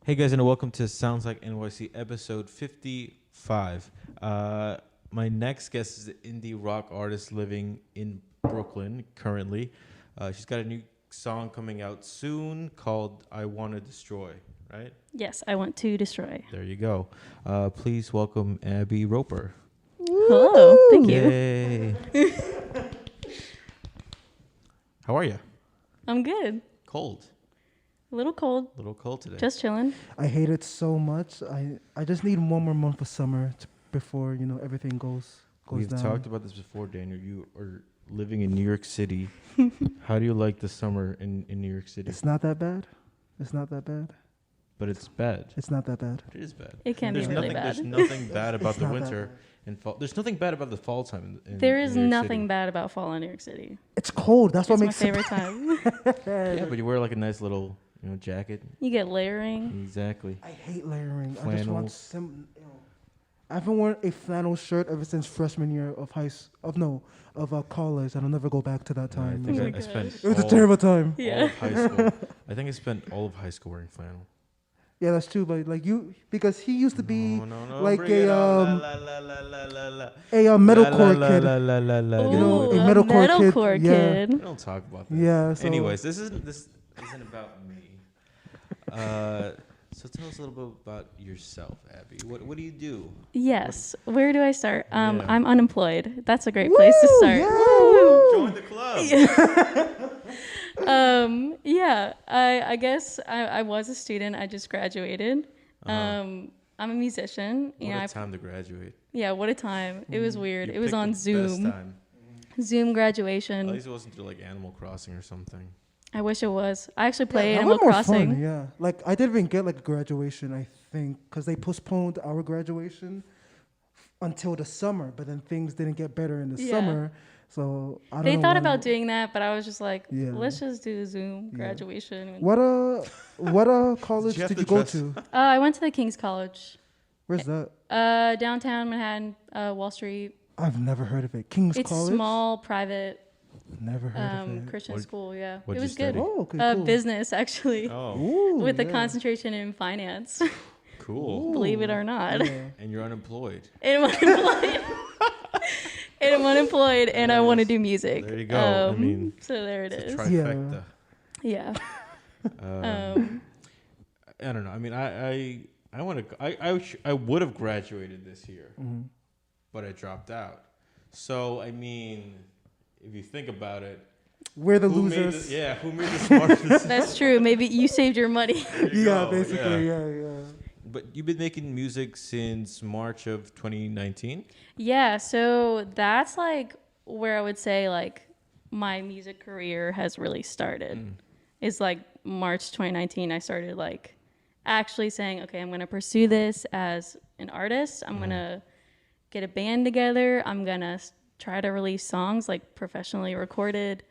Hey guys, and welcome to Sounds Like NYC episode 55. My next guest is an indie rock artist living in Brooklyn currently. She's got a new song coming out soon called I Want to Destroy, right? Yes, I Want to Destroy. There you go. Please welcome Abbie Roper. Hello, thank you. Yay. How are you? I'm good. Cold. A little cold. A little cold today. Just chilling. I hate it so much. I just need one more month of summer before everything goes We've down. talked about this before, Daniel. You are living in New York City. How do you like the summer in New York City? It's not that bad. It's not that bad. But it's bad. It's not that bad. It is bad. It can be really bad. There's nothing bad about It's the not that winter bad. and fall. There's nothing bad about the fall time. There is in New York nothing City. bad about fall in New York City. It's cold. That's what It's my makes favorite time. Yeah, but you wear like a nice little, jacket. You get layering. Exactly. I hate layering. I just Flannels. want I haven't worn a flannel shirt ever since freshman year of college, and I'll never go back to that time. I think Oh my I gosh. spent It was a all- terrible time. all Yeah. of high school. I think I spent all of high school wearing flannel. Yeah, that's true. But like you, because he used to be No, like bring it a on. La, la, la, la, la, la. a metalcore La, kid. la, la, la, la, la. You know, Ooh, a metalcore kid, yeah. kid. We don't talk about that. Yeah. So Anyways, this isn't about me. So tell us a little bit about yourself, Abbie. What do you do? Yes. Where do I start? Yeah. I'm unemployed. That's a great place to start. Yeah. Join the club. Yeah. I guess I was a student. I just graduated. I'm a musician. What a time to graduate. Yeah, what a time. It was weird. You It was picked on the best Zoom. time. Zoom At graduation. least it wasn't through like Animal Crossing or something. I wish it was. I actually played that Animal was more Crossing. fun, yeah. Like I didn't even get like a graduation, I think, because they postponed our graduation until the summer. But then things didn't get better in the Yeah. summer, so I don't They know thought when- about doing that, but I was just like, Yeah. let's just do Zoom Yeah. graduation. What college Did you have did to you go dress- to? I went to the King's College. Where's that? Downtown Manhattan, Wall Street. I've never heard of it. King's It's College. small, private, Never heard of it. Christian What'd- school. Yeah, what'd it you was good. study? Oh, okay, cool. Business actually, Oh, Ooh, with a yeah. concentration in finance. cool. Believe it or not, Yeah. And you're unemployed. and I'm unemployed. And I'm unemployed, and I want to do music. There you go. I mean, so there it It's a is. trifecta. Yeah. I don't know. I mean, I want to. I would have graduated this year, Mm-hmm. but I dropped out. So I mean, if you think about it, We're the who made losers. who made the smart decision? That's true. Maybe you saved your money. There you Yeah, go, basically, yeah. yeah. But you've been making music since March of 2019. Yeah, so that's like where I would say like my music career has really started. It's like March 2019 I started like actually saying, okay, I'm going to pursue this as an artist. I'm going to get a band together. I'm going to try to release songs like professionally recorded,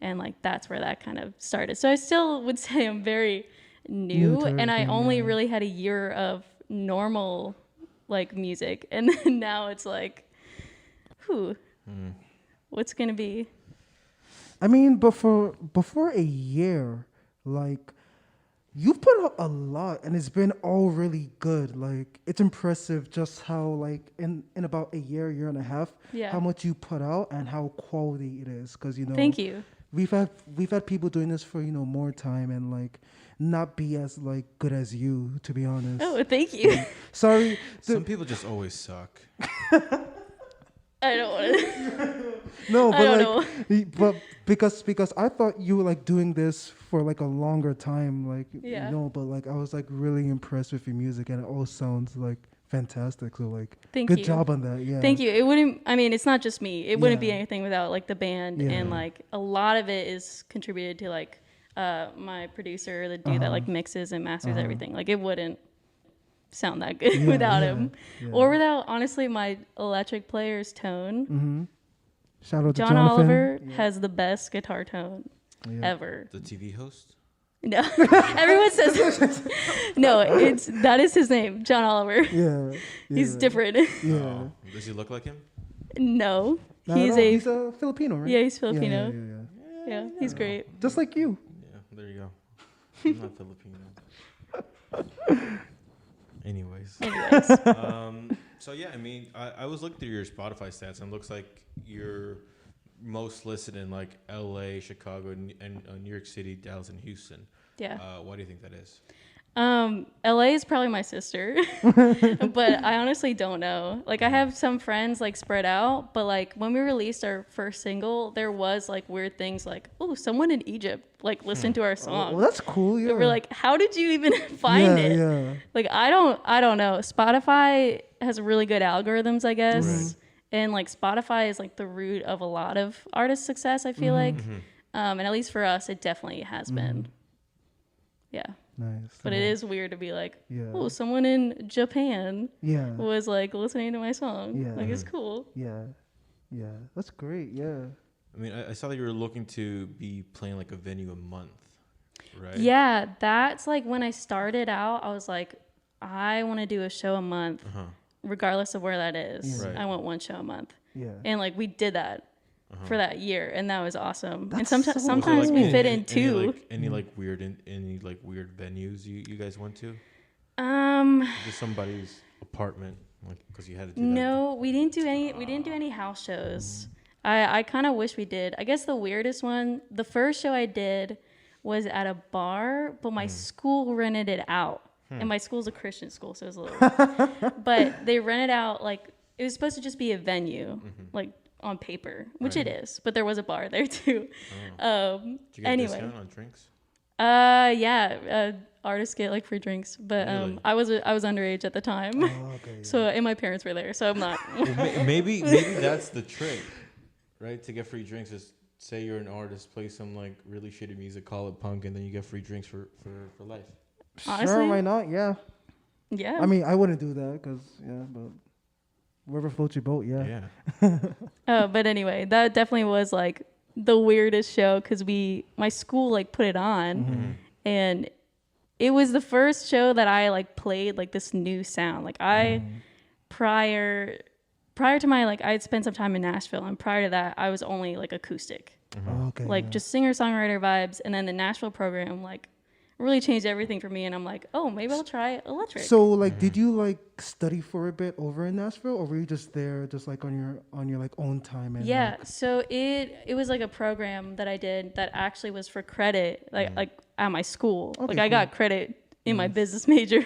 and like that's where that kind of started. So I still would say I'm very new to and I everything, only yeah. really had a year of normal like music, and then now it's like what's gonna be. I mean, before a year, like you've put out a lot, and it's been all really good. Like it's impressive just how like in about a year and a half, Yeah. how much you put out and how quality it is. Because Thank you. We've had people doing this for more time and like not be as like good as you, to be honest. Oh, thank you. Sorry. Some people just always suck. I don't want to. No, I but don't like, but because I thought you were like doing this for like a longer time, like Yeah. but like I was like really impressed with your music, and it all sounds like fantastic. So like, Thank good you. job on that. Yeah. Thank you. It wouldn't. I mean, it's not just me. It wouldn't be Yeah. anything without like the band, Yeah. and like a lot of it is contributed to like my producer, the dude that like mixes and masters everything. Like it wouldn't sound that good Yeah, without yeah, him, yeah. or without honestly my electric player's tone. Mm-hmm. Shout out to John Jonathan. Oliver has the best guitar tone Yeah. ever. The TV host. No, everyone says no. That is his name, John Oliver. Yeah. He's yeah, different. Yeah. Oh, does he look like him? No, Not at he's all. a He's a Filipino, right? yeah, he's Yeah, Filipino. yeah. Yeah, he's great. Just like you. Yeah, there you go. I'm not Filipino. Anyways. So yeah, I mean, I was looking through your Spotify stats, and it looks like you're most listed in like L.A., Chicago, and New York City, Dallas, and Houston. Yeah. Why do you think that is? LA is probably my sister, but I honestly don't know. Like, I have some friends like spread out, but like when we released our first single, there was like weird things like, oh, someone in Egypt like listened to our song. Well, that's cool. Yeah. And we're like, how did you even find it? Yeah. Like, I don't know. Spotify has really good algorithms, I guess. Right. And like Spotify is like the root of a lot of artist success, I feel like. And at least for us, it definitely has been. Yeah. Nice. But it is weird to be like, Yeah. oh, someone in Japan Yeah. was like listening to my song. Yeah. Like, it's cool. Yeah. Yeah. That's great. Yeah. I mean, I saw that you were looking to be playing like a venue a month, right? Yeah, that's like when I started out, I was like, I want to do a show a month, regardless of where that is. Yeah. Right. I want one show a month. Yeah. And like we did that for that year, and that was awesome. That's and so sometimes cool. we fit in two. Any weird venues you guys went to? Just somebody's apartment, like because you had to do that. No, we didn't do any house shows. I kind of wish we did. I guess the weirdest one, the first show I did was at a bar, but my school rented it out. And my school's a Christian school, so it was a little but they rented out, like, it was supposed to just be a venue, like on paper, which it is, but there was a bar there too. Did you get anyway. a discount on drinks? Yeah, artists get like free drinks, but Really? I was underage at the time. Oh, okay. So, and my parents were there, so I'm not. Well, maybe that's the trick, right? To get free drinks is say you're an artist, play some like really shitty music, call it punk, and then you get free drinks for life. Honestly? Sure, why not? Yeah. Yeah. I mean, I wouldn't do that because, but wherever floats your boat, yeah. But anyway, that definitely was like the weirdest show because my school like put it on, and it was the first show that I like played like this new sound. Like prior to my like I had spent some time in Nashville, and prior to that I was only like acoustic, Oh, okay. like just singer-songwriter vibes. And then the Nashville program like really changed everything for me, and I'm like, oh, maybe I'll try electric. So, like, did you like study for a bit over in Nashville, or were you just there, just like on your like own time? And yeah, so it was like a program that I did that actually was for credit, like at my school. Okay, like I got credit in my business major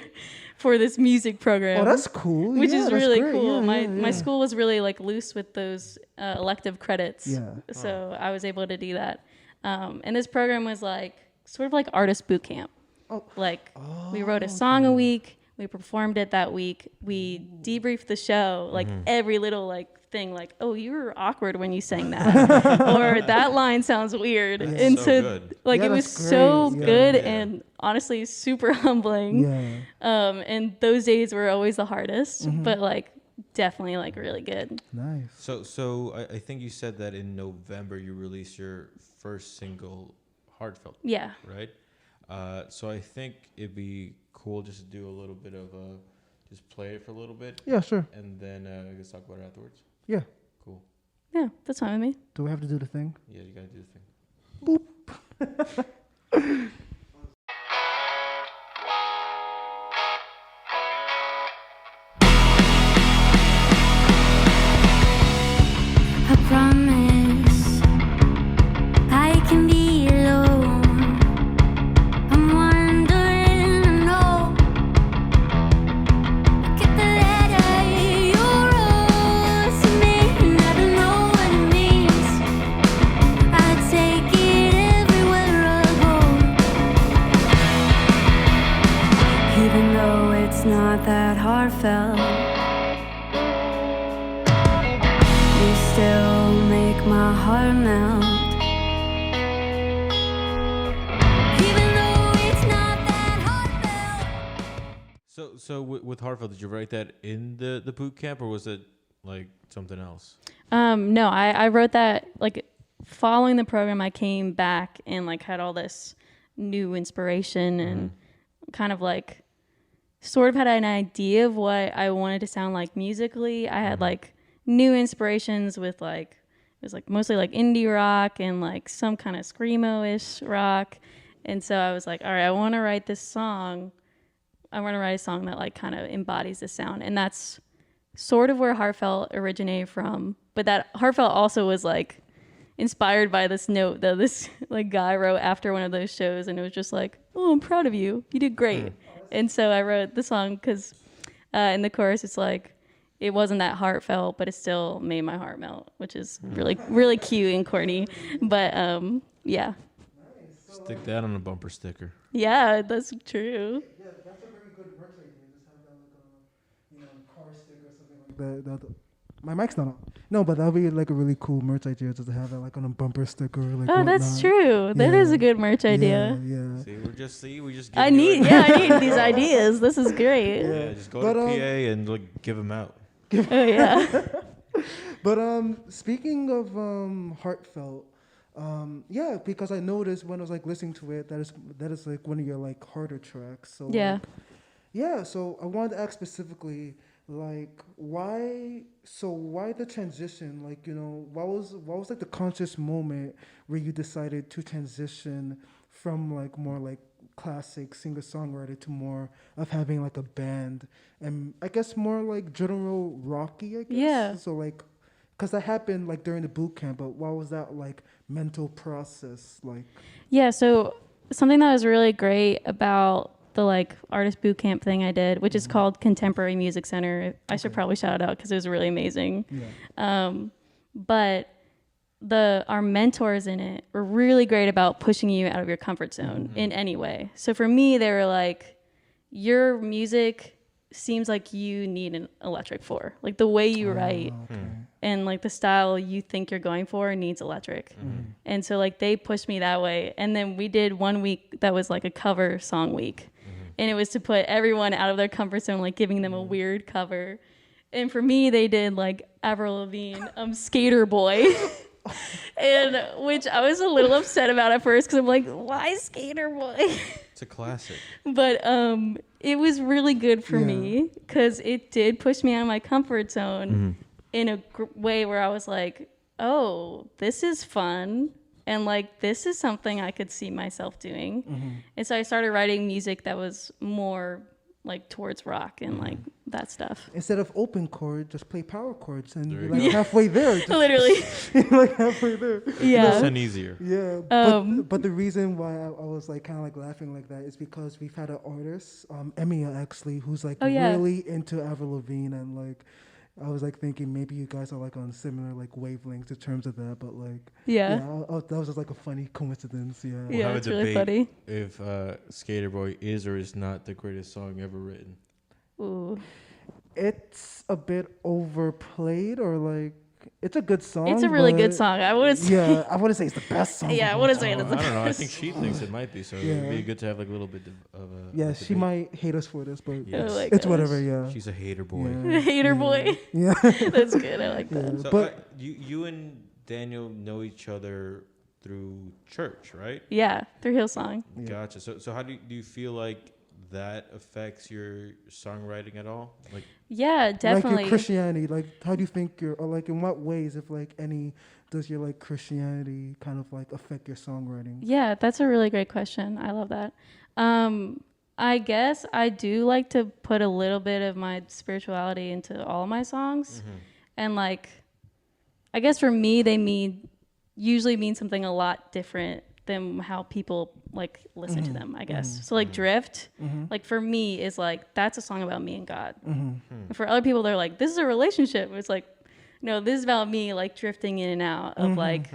for this music program. Oh, that's cool. Which Yeah, is that's really great. cool. Yeah, My school was really like loose with those elective credits. Yeah. So I was able to do that. And this program was like sort of like artist boot camp. Oh. Like we wrote a song a week, we performed it that week, we debriefed the show, like every little like thing, like, oh, you were awkward when you sang that, or that line sounds weird. And So so good. like Yeah, it was that's so great. Yeah. good Yeah. and honestly super humbling. Yeah. And those days were always the hardest, but like definitely like really good. Nice. So I think you said that in November you released your first single, Heartfelt. Yeah. Right. So I think it'd be cool just to do a little bit of just play it for a little bit, Yeah, sure. and then I guess talk about it afterwards. Yeah. Cool. Yeah, that's fine with me. Do we have to do the thing? Yeah, you gotta do the thing. I promise I can be alone. I'm wondering, I know. Look at the letter you wrote to me. Never know what it means. I take it everywhere I go, even though it's not that heartfelt. You still make my heart melt. Even though it's not that heartfelt. So with Heartfelt, did you write that in the boot camp, or was it like something else? No, I wrote that like following the program. I came back and like had all this new inspiration and kind of like sort of had an idea of what I wanted to sound like musically. I had like new inspirations with like it was like mostly like indie rock and like some kind of screamo-ish rock. And so I was like, all right, I want to write this song I want to write a song that like kind of embodies the sound, and that's sort of where Heartfelt originated from. But that Heartfelt also was like inspired by this note that this like guy wrote after one of those shows, and it was just like, "Oh, I'm proud of you. You did great." And so I wrote the song because in the chorus it's like, it wasn't that heartfelt, but it still made my heart melt, which is really, really cute and corny. But yeah. Stick that on a bumper sticker. Yeah, that's true. Yeah, that's a very good merch idea. Just have that like a, car stick or something like that. My mic's not on. No, but that'll be like a really cool merch idea, just to have that like on a bumper sticker. Like Oh, that's true. That is a good merch idea. Yeah. See, we just. I need these ideas. This is great. Yeah, just go to PA and like give them out. Oh yeah. But speaking of Heartfelt, yeah, because I noticed when I was like listening to it that is like one of your like harder tracks. So Yeah. yeah. So I wanted to ask specifically, like, why the transition? Like, what was like the conscious moment where you decided to transition from like more like classic singer-songwriter to more of having like a band, and I guess more like general rocky, I guess. Yeah. So like, because that happened like during the boot camp, but what was that like mental process like? Yeah, so something that was really great about the like artist boot camp thing I did, which is called Contemporary Music Center. I should probably shout it out because it was really amazing. Yeah. But our mentors in it were really great about pushing you out of your comfort zone in any way. So for me, they were like, your music seems like you need an electric for. Like the way you write and like the style you think you're going for needs electric. And so like they pushed me that way. And then we did 1 week that was like a cover song week. And it was to put everyone out of their comfort zone, like giving them a weird cover. And for me, they did like Avril Lavigne, Skater Boy. And which I was a little upset about at first because I'm like, why Skater Boy? It's a classic. But it was really good for me because it did push me out of my comfort zone in a way where I was like, oh, this is fun. And like, this is something I could see myself doing. And so I started writing music that was more like towards rock and like that stuff. Instead of open chord, just play power chords, and you're like halfway there. Just Literally. you're like halfway there. Yeah. It's easier. Yeah. But the reason why I was like kind of like laughing like that is because we've had an artist, Emia actually, who's like really into Avril Lavigne, and like I was like thinking maybe you guys are like on similar like wavelengths in terms of that, but like that was just like a funny coincidence. Yeah. We'll have it's a really debate funny. if Skater Boy is or is not the greatest song ever written. Ooh. It's a bit overplayed, or like it's a good song. It's a really good song. I wouldn't say. Yeah, I wouldn't say it's the best song. Yeah, I wouldn't say it's the I don't know. I best. think she thinks it might be, so it'd be good to have like a little bit of a. Yeah, a she debate. might hate us for this, but Yes. Oh my it's gosh. whatever. Yeah. She's a hater boy. Yeah. Hater boy. Yeah. That's good. I like that. So But- you and Daniel know each other through church, right? Yeah, through Hillsong. Yeah. Gotcha. So how do you feel like that affects your songwriting at all? Like, Yeah, Like definitely. your Christianity, like how do you think or like in what ways, if like any, does your like Christianity kind of like affect your songwriting? Yeah, that's a really great question. I love that. I guess I do like to put a little bit of my spirituality into all my songs. And like, I guess for me, they usually mean something a lot different than how people like listen to them, I guess. So like Drift, like for me is like, that's a song about me and God. And for other people, they're like, this is a relationship. It's like, no, this is about me like drifting in and out of like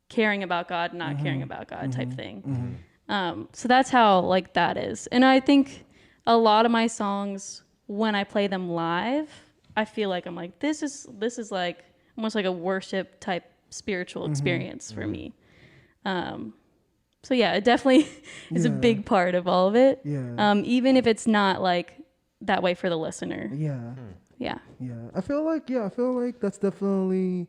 caring about God, not caring about God type thing. So that's how like that is. And I think a lot of my songs, when I play them live, I feel like I'm like, this is like almost like a worship type spiritual experience for me. So yeah, it definitely is a big part of all of it. Yeah. Even if it's not like that way for the listener. Yeah. Yeah. Yeah. I feel like that's definitely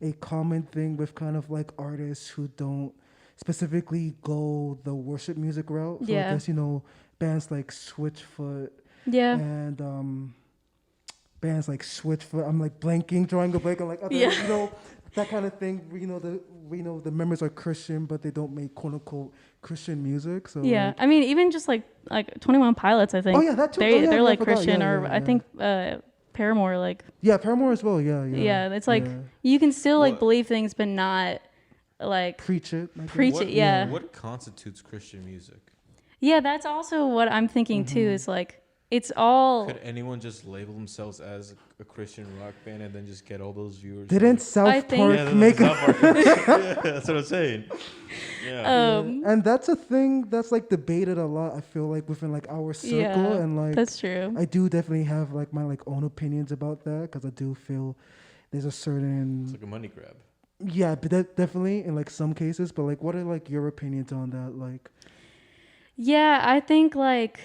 a common thing with kind of like artists who don't specifically go the worship music route. So Yeah. I guess, bands like Switchfoot Yeah. and bands like Switchfoot, I'm like blanking, drawing a blank on like other, Yeah. that kind of thing. The members are Christian, but they don't make quote unquote Christian music. So Yeah, like, I mean, even just like 21 Pilots, I think. Oh, yeah, that too. They, Oh, yeah, they're I like forgot. Christian, Yeah, or yeah, I yeah. think Paramore, like. yeah, Paramore as well. Yeah, yeah. Yeah, it's like yeah. you can still like What- believe things, but not like. Preach it. I guess. Preach What, it, yeah. What constitutes Christian music? Yeah, that's also what I'm thinking too. Mm-hmm. Is like it's all. Could anyone just label themselves as a Christian rock band and then just get all those viewers? Didn't I South think- Park Yeah, make South Park. Yeah, that's what I'm saying. Yeah. And that's a thing that's like debated a lot. I feel like within like our circle, Yeah, and like that's true. I do definitely have like my like own opinions about that because I do feel there's a certain It's like a money grab. yeah, but that definitely in like some cases. But like, what are like your opinions on that? Like, Yeah, I think like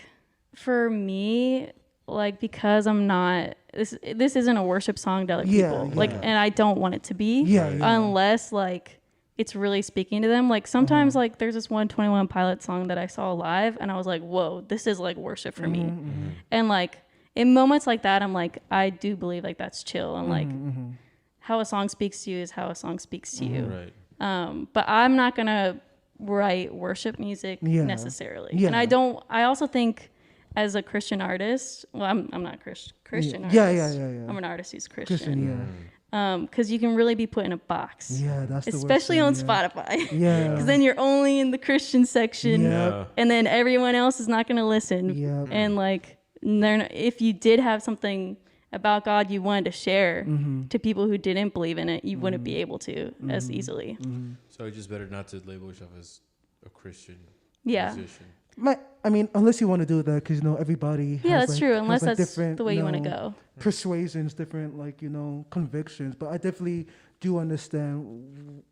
for me, like because I'm not this isn't a worship song to other Yeah, people. yeah. Like, and I don't want it to be. Yeah, yeah. Unless like it's really speaking to them. Like sometimes like there's this 121 Pilot song that I saw live and I was like, whoa, this is like worship for me. And like in moments like that, I'm like, I do believe like that's chill and like how a song speaks to you is how a song speaks to you. Right. But I'm not gonna write worship music Yeah. necessarily. Yeah. And I also think as a Christian artist, well, I'm not a Christian artist. Yeah, yeah, yeah, yeah. I'm an artist who's Christian, Christian. yeah, Because you can really be put in a box. yeah, that's the worst Especially thing, on yeah. Spotify. Yeah, Because then you're only in the Christian section. Yeah. And then everyone else is not going to listen. Yeah. And like, if you did have something about God you wanted to share to people who didn't believe in it, you wouldn't be able to as easily. So it's just better not to label yourself as a Christian Yeah. musician. I mean, unless you want to do that, because everybody. Yeah, has, that's like, true. has, Unless like, that's different, the way you want to go. persuasions, different like convictions. But I definitely do understand,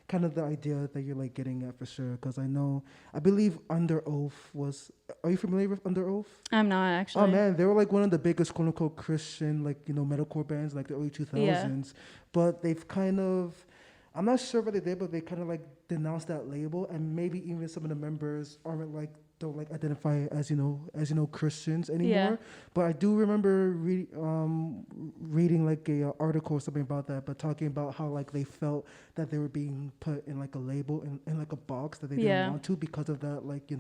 kind of the idea that you're like getting at for sure. Because I believe Under Oath was. Are you familiar with Under Oath? I'm not actually. Oh man, they were like one of the biggest quote unquote Christian metalcore bands like the early 2000s. But they've kind of. I'm not sure what they did, but they kind of like denounced that label, and maybe even some of the members aren't like don't like identify as Christians anymore. Yeah. But I do remember reading like a article or something about that, but talking about how like they felt that they were being put in like a label in like a box that they didn't want to because of that like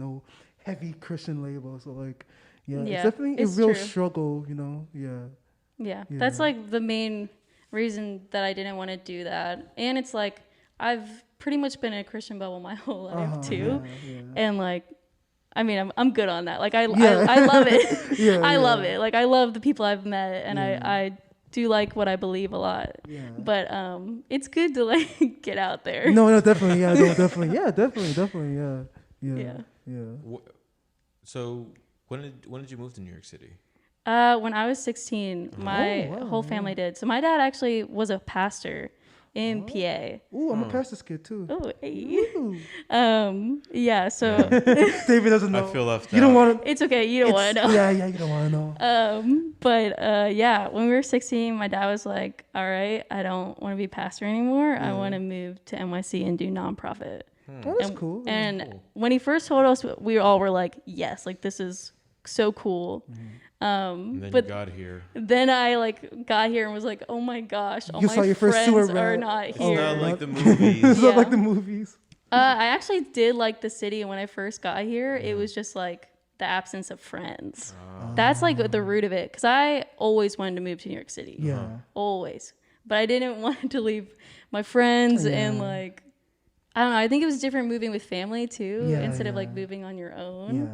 heavy Christian label. So like it's definitely it's a real true. struggle. Yeah, that's like the main reason that I didn't want to do that. And it's like I've pretty much been in a Christian bubble my whole life too. Yeah. And like I mean I'm good on that. Like I love it. Yeah, I yeah. love it. Like I love the people I've met and I do like what I believe a lot. Yeah. But it's good to like get out there. No, definitely, yeah, no, definitely, yeah, definitely, yeah. So when did you move to New York City? When I was 16, my wow, whole family did. So my dad actually was a pastor in PA. Ooh, I'm a pastor's kid too. Oh, hey. Ooh. Yeah, so David doesn't know. I feel left You don't out. want to. it's okay. You don't want to know. Yeah, you don't want to know. But yeah, when we were 16, my dad was like, all right, I don't want to be pastor anymore. I want to move to NYC and do nonprofit. Oh, that's cool. And when he first told us, we all were like, yes, like this is so cool. And then but you got here. then I like got here and was like, oh my gosh, all You saw my your first sewer friends are rat. not It's here. not like the movies. It's not Yeah. like the movies. I actually did like the city, and when I first got here, it was just like the absence of friends. That's like the root of it, because I always wanted to move to New York City. Yeah. Always. But I didn't want to leave my friends and like, I don't know. I think it was different moving with family too, Yeah, instead of like yeah. moving on your own.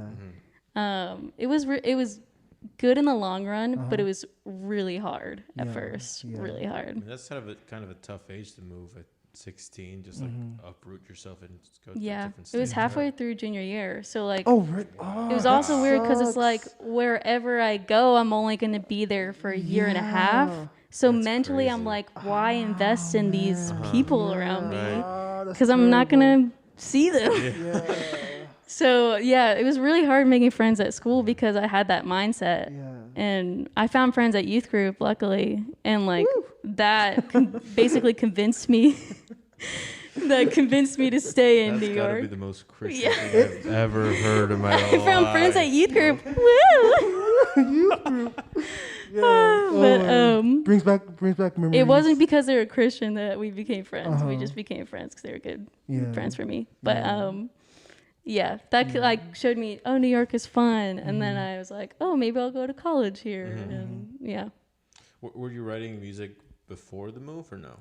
Yeah. It was good in the long run, but it was really hard at first. yeah. Really hard. I mean, that's kind of a tough age to move at 16. Just like uproot yourself and just go to a Yeah. different It was state. halfway through junior year. So like, Oh, right. Oh, it was also that weird because it's sucks. like wherever I go, I'm only going to be there for a year and a half. So mentally, I'm crazy. like, why invest in these people around me? Right. Because I'm not going to see them. So yeah, it was really hard making friends at school because I had that mindset. Yeah. And I found friends at youth group, luckily, and like that basically convinced me. That convinced me to stay in That's New gotta York. be the most Christian thing I've ever heard in my life. I found friends at youth group. Woo! But brings back memories. it wasn't because they were Christian that we became friends. We just became friends because they were good friends for me. But that like showed me, oh, New York is fun, and then I was like, oh, maybe I'll go to college here, and Were you writing music before the move or no?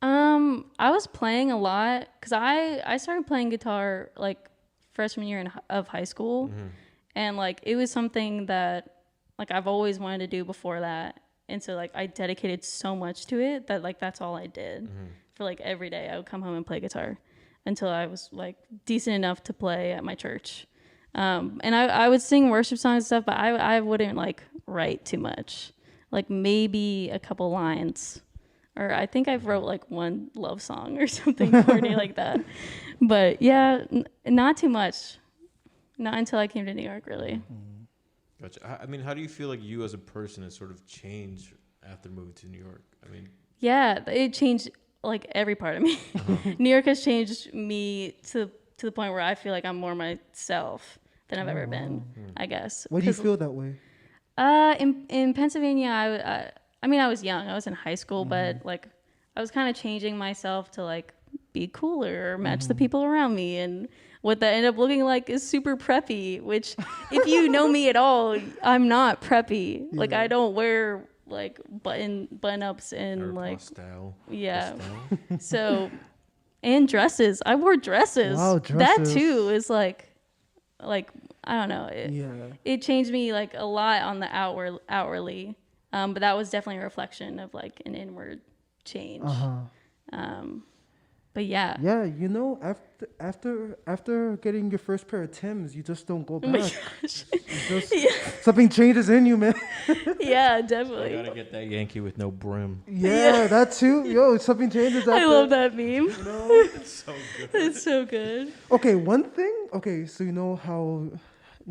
I was playing a lot because I started playing guitar like freshman year of high school, and like it was something that like I've always wanted to do before that, and so like I dedicated so much to it that like that's all I did for like every day. I would come home and play guitar until I was like decent enough to play at my church, and I would sing worship songs and stuff, but I wouldn't like write too much, like maybe a couple lines. Or I think I've wrote like one love song or something corny like that. But yeah, not too much. Not until I came to New York, really. Gotcha. I mean, how do you feel like you as a person has sort of changed after moving to New York? I mean, yeah, it changed like every part of me. New York has changed me to the point where I feel like I'm more myself than I've ever been, I guess. Why do you feel that way? In Pennsylvania, I mean, I was young. I was in high school, but like I was kind of changing myself to like be cooler or match the people around me. And what that ended up looking like is super preppy, which if you know me at all, I'm not preppy. Yeah. Like I don't wear like button ups and like style. Yeah. So, and dresses. I wore dresses. Wow, dresses. That too is like I don't know. It changed me like a lot on the outwardly. But that was definitely a reflection of like an inward change. But yeah. Yeah, you know, after getting your first pair of Timbs, you just don't go back. Oh my gosh. Something changes in you, man. Yeah, definitely. You gotta get that Yankee with no brim. Yeah, that too. Yo, something changes after. I love that meme. You know? It's so good. It's so good. Okay, one thing. Okay, so you know how,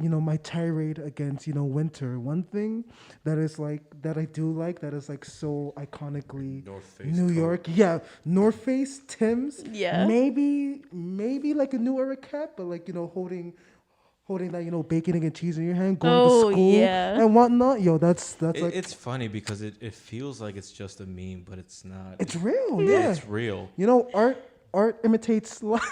you know, my tirade against, you know, winter. One thing that is like, that I do like, that is like so iconically North Face New coat. York. Yeah, North Face, Timbs. Yeah. Maybe like a New Era cap, but like, you know, holding that, you know, bacon and cheese in your hand, going to school and whatnot. Yo, that's like. It's funny because it feels like it's just a meme, but it's not. It's real. Yeah, it's real. You know, art imitates life.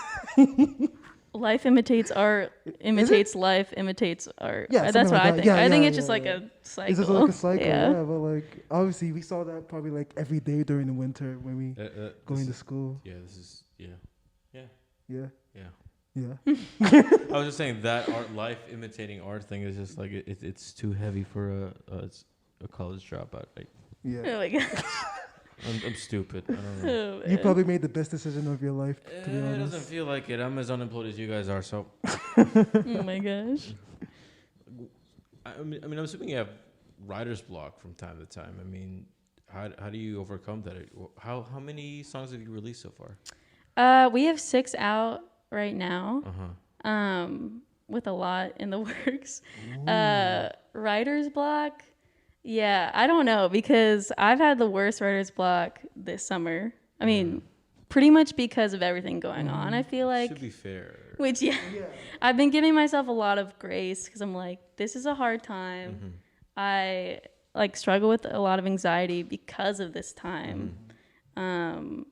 Life imitates art, imitates life, imitates art. Yeah, that's what like I that. think. Yeah, I think yeah, it's just like a cycle. It's just like a cycle, yeah. But like obviously we saw that probably like every day during the winter when we going to school. Yeah, this is Yeah. I was just saying that life imitating art thing is just like it's too heavy for a college dropout. Like, Yeah. Oh my gosh. I'm stupid. I don't know. Oh, You probably made the best decision of your life, to be It honest. doesn't feel like it. I'm as unemployed as you guys are, so. Oh my gosh. I mean, I'm assuming you have writer's block from time to time. I mean, how do you overcome that? How many songs have you released so far? We have 6 out right now. With a lot in the works. Writer's block. Yeah, I don't know because I've had the worst writer's block this summer. I mean, pretty much because of everything going on. I feel like. Should be fair. Which, I've been giving myself a lot of grace because I'm like, this is a hard time. I like struggle with a lot of anxiety because of this time, and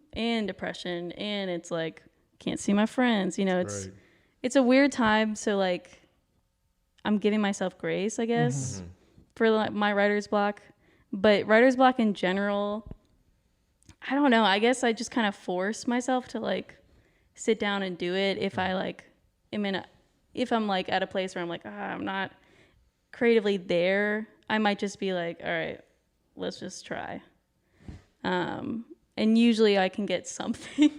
depression, and it's like can't see my friends. You know, it's a weird time. So like, I'm giving myself grace, I guess. For like my writer's block, but writer's block in general, I don't know. I guess I just kind of force myself to like sit down and do it. If I like if I'm like at a place where I'm like, I'm not creatively there, I might just be like, all right, let's just try. And usually I can get something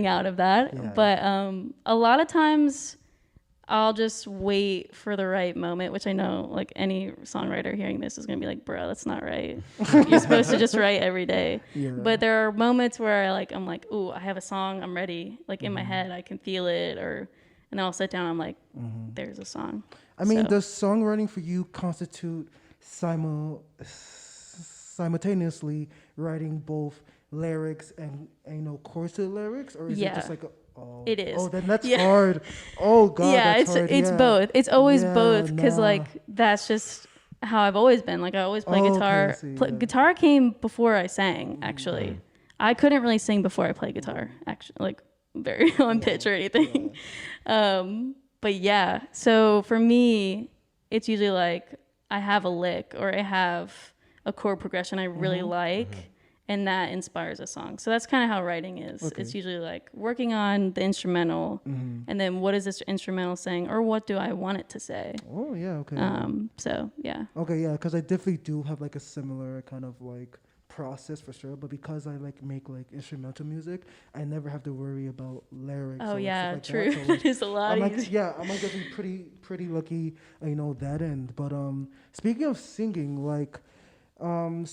out of that. Yeah. But a lot of times I'll just wait for the right moment, which I know like any songwriter hearing this is going to be like, bro, that's not right. You're supposed to just write every day. Yeah. But there are moments where I'm like, ooh, I have a song, I'm ready. Like in my head, I can feel it. And then I'll sit down, I'm like, there's a song. I mean, does songwriting for you constitute simultaneously writing both lyrics and you know, chorus to lyrics? Or is it just like it is. Oh, then that's hard. Oh God. Yeah, that's hard. It's both. It's always both because like that's just how I've always been. Like I always play guitar. Guitar came before I sang, actually. I couldn't really sing before I played guitar, actually, like very on pitch or anything. But yeah, so for me, it's usually like I have a lick or I have a chord progression I really like, and that inspires a song. So that's kind of how writing is. Okay. It's usually like working on the instrumental, and then what is this instrumental saying, or what do I want it to say? Oh yeah, okay. So yeah. Okay, yeah, because I definitely do have like a similar kind of like process for sure, but because I like make like instrumental music, I never have to worry about lyrics. Oh yeah, like true. So, like, It's a lot easier. I'm like pretty lucky, that end. But speaking of singing, like, I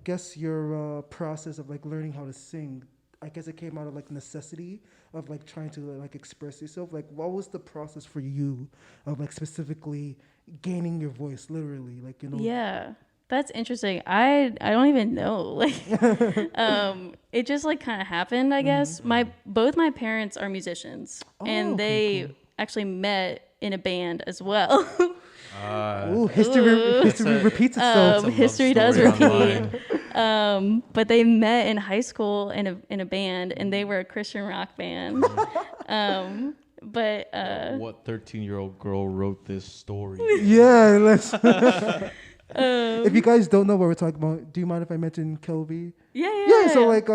guess your process of like learning how to sing, I guess it came out of like necessity of like trying to like express yourself. Like, what was the process for you of like specifically gaining your voice, literally, like, Yeah, that's interesting. I don't even know. Like, it just like kind of happened, I guess. Both my parents are musicians, and they actually met in a band as well. History repeats itself. History does repeat. But they met in high school in a band, and they were a Christian rock band. But what 13-year-old girl wrote this story? Yeah, let's. If you guys don't know what we're talking about, do you mind if I mention Kelby? Yeah. So like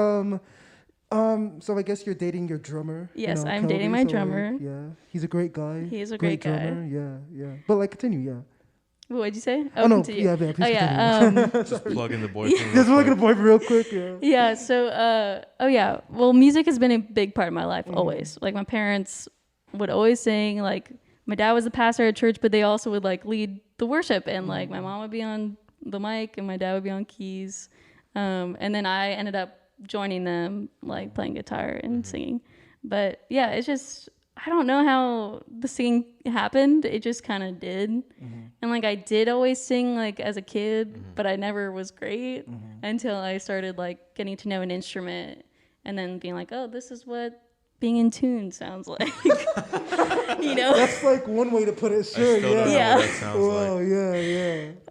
so I guess you're dating your drummer. Yes, I'm Kelby, dating my so drummer. Like, he's a great guy. He is a great guy. Drummer. Yeah. But like, continue. Yeah. What'd you say? Oh no, continue. yeah, please continue. Just plug in the boyfriend. Just plug in the boyfriend real quick. Yeah. Yeah. So, well, music has been a big part of my life always. Like my parents would always sing. Like my dad was a pastor at church, but they also would like lead the worship, and like my mom would be on the mic and my dad would be on keys. And then I ended up joining them, like playing guitar and singing. But yeah, it's just, I don't know how the singing happened. It just kind of did. And like I did always sing like as a kid, but I never was great until I started like getting to know an instrument and then being like, oh, this is what being in tune sounds like. That's like one way to put it. Sure. I still don't know what that sounds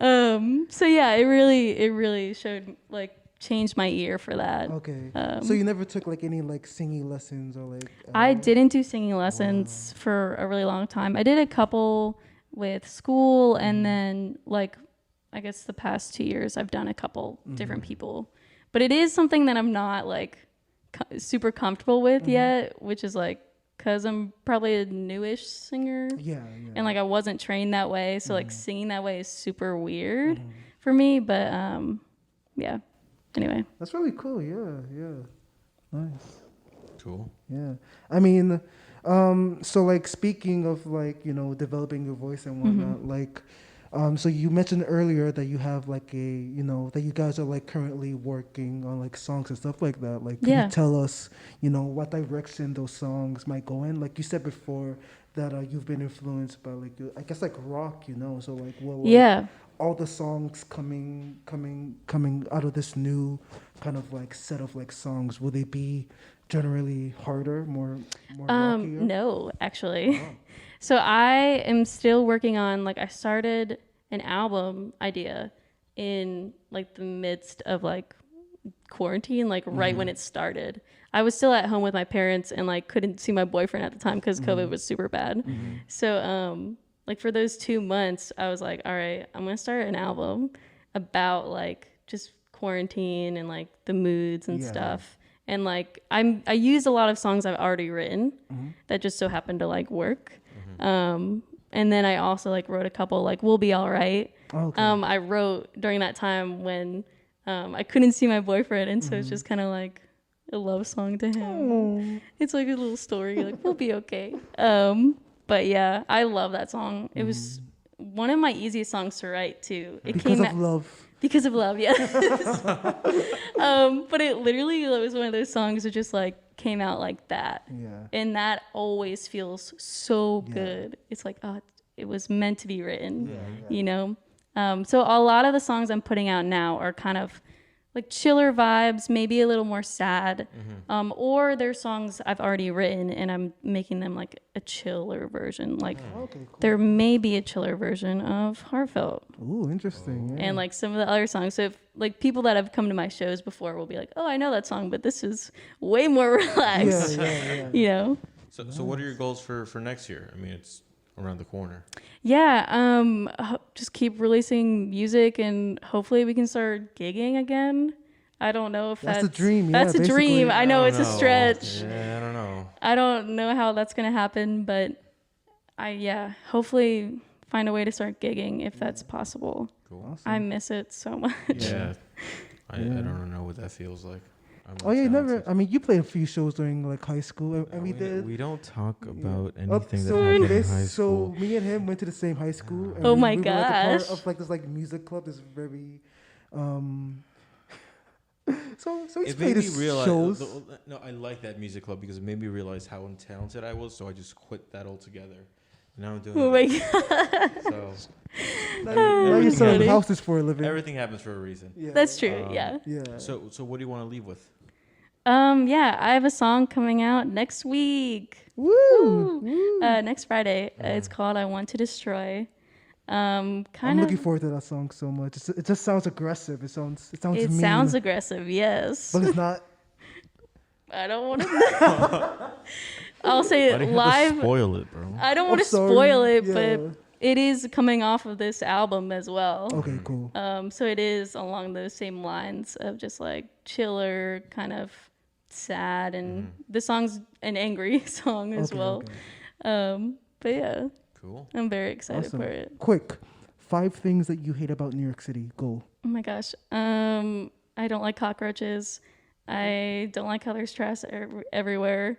like. So yeah, it really showed like changed my ear for that. Okay. So you never took like any like singing lessons or like? I didn't do singing lessons for a really long time. I did a couple with school, and then like I guess the past 2 years I've done a couple different people. But it is something that I'm not like super comfortable with yet, which is like because I'm probably a newish singer. Yeah. And like I wasn't trained that way, so like singing that way is super weird for me. But yeah. Anyway, that's really cool. Yeah, nice, cool. Yeah, I mean, so like speaking of like developing your voice and whatnot, like, so you mentioned earlier that you have like that you guys are like currently working on like songs and stuff like that. Like, can you tell us what direction those songs might go in? Like you said before that you've been influenced by like I guess like rock, so like all the songs coming out of this new kind of like set of like songs, will they be generally harder, more rockier? No, actually. So I am still working on, like, I started an album idea in like the midst of like quarantine, like right when it started. I was still at home with my parents and like couldn't see my boyfriend at the time because COVID was super bad. So like for those 2 months, I was like, all right, I'm going to start an album about like just quarantine and like the moods and stuff. And like I used a lot of songs I've already written that just so happened to like work. And then I also like wrote a couple like We'll Be All Right. I wrote during that time when I couldn't see my boyfriend, and so it's just kind of like a love song to him. It's like a little story, like we'll be okay. But yeah, I love that song. It was one of my easiest songs to write too. Because of love, yes. But it literally was one of those songs that just like came out like that. Yeah. And that always feels so good. It's like, oh, it was meant to be written, So a lot of the songs I'm putting out now are kind of like chiller vibes, maybe a little more sad. Or there's songs I've already written and I'm making them like a chiller version. Like Okay, cool. there may be a chiller version of Heartfelt Ooh, interesting. Yeah. and like some of the other songs. So if like people that have come to my shows before will be like, oh, I know that song, but this is way more relaxed. yeah. You know? So what are your goals for next year? I mean, it's around the corner. Yeah, just keep releasing music and hopefully we can start gigging again. I don't know if That's the dream, yeah, That's a basically. dream. I know I it's don't a know. stretch. Yeah, I don't know. I don't know how that's gonna happen, but hopefully find a way to start gigging if that's possible. Cool. Awesome. I miss it so much. Yeah. I don't know what that feels like. I'm Oh yeah, talented. never. I mean, you played a few shows during like high school, and we did. We don't talk about Oh, anything that so happened in this- high school. So me and him went to the same high school. And Oh we, my we were, like, a part gosh. of like this like music club. This very, so we It played made me his realize. shows. No, I like that music club because it made me realize how untalented I was. So I just quit that altogether. Now I'm doing. Oh my it. god, So Now you're everything selling funny. houses for a living. everything happens for a reason. Yeah. that's true. Um, Yeah. Yeah. So what do you want to leave with? Yeah, I have a song coming out next week. Woo! Next Friday. It's called "I Want to Destroy." I'm Kind looking of. forward to that song so much. It just sounds aggressive. It sounds It mean, sounds aggressive. Yes. but it's not. I don't want to. I'll say Why it do you have to live. spoil it, bro? I don't I'm want to sorry. spoil it, Yeah. but it is coming off of this album as well. Okay, cool. So it is along those same lines of just like chiller, kind of sad, and the song's an angry song as Okay, well. okay. But yeah, Cool. I'm very excited Awesome. for it. Quick, 5 things that you hate about New York City. Go. Oh my gosh. I don't like cockroaches. I don't like how there's trash everywhere.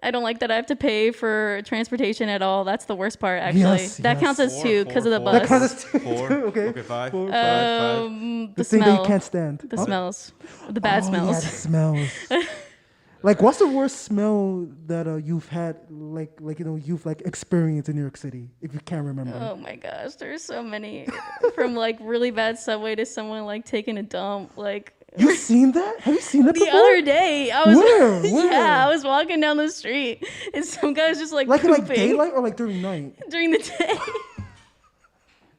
I don't like that I have to pay for transportation at all. That's the worst part, actually. Yes, that yes. counts as 2 because of the Four. bus. That counts as 2. Four. Okay. Okay, five. Four. Five. The The thing that smell. you can't stand. The Huh? smells. The bad Oh, yeah, the smells. smells. Like, what's the worst smell that you've had, you've like experienced in New York City, if you can't remember? Oh my gosh, there's so many. From like really bad subway to someone like taking a dump. Like You've seen that? Have you seen that the before? other day, I was Where? Where? yeah, I was walking down the street and some guy was just like Like in pooping like daylight or like during night? during the day.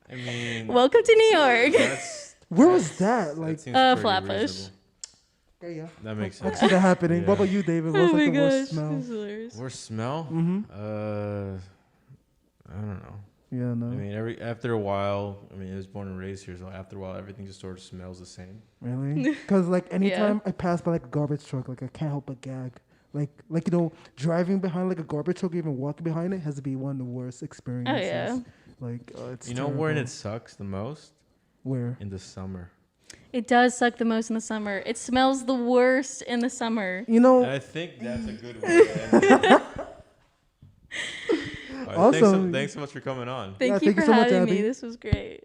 I mean, Welcome to New York. that's Where was that? Like, seems pretty Flatbush. reasonable. okay, yeah. That makes I sense. see that happening. Yeah. What about you, David? Oh What's my like the gosh, worst smell? this is hilarious. Worst smell? Mm-hmm. I don't know. Yeah, no. I mean, after a while, I mean, I was born and raised here, so after a while, everything just sort of smells the same. Really? Because like anytime I pass by like a garbage truck, like I can't help but gag. Like driving behind like a garbage truck, even walking behind it, has to be one of the worst experiences. Oh yeah. Like it's You know where terrible. it sucks the most? Where? In the summer. It does suck the most in the summer. It smells the worst in the summer. You know, I think that's a good one. to end it. All right, Awesome. Thanks so much for coming on. Thank Yeah, you thank for you so much, having me. Abbie. This was great.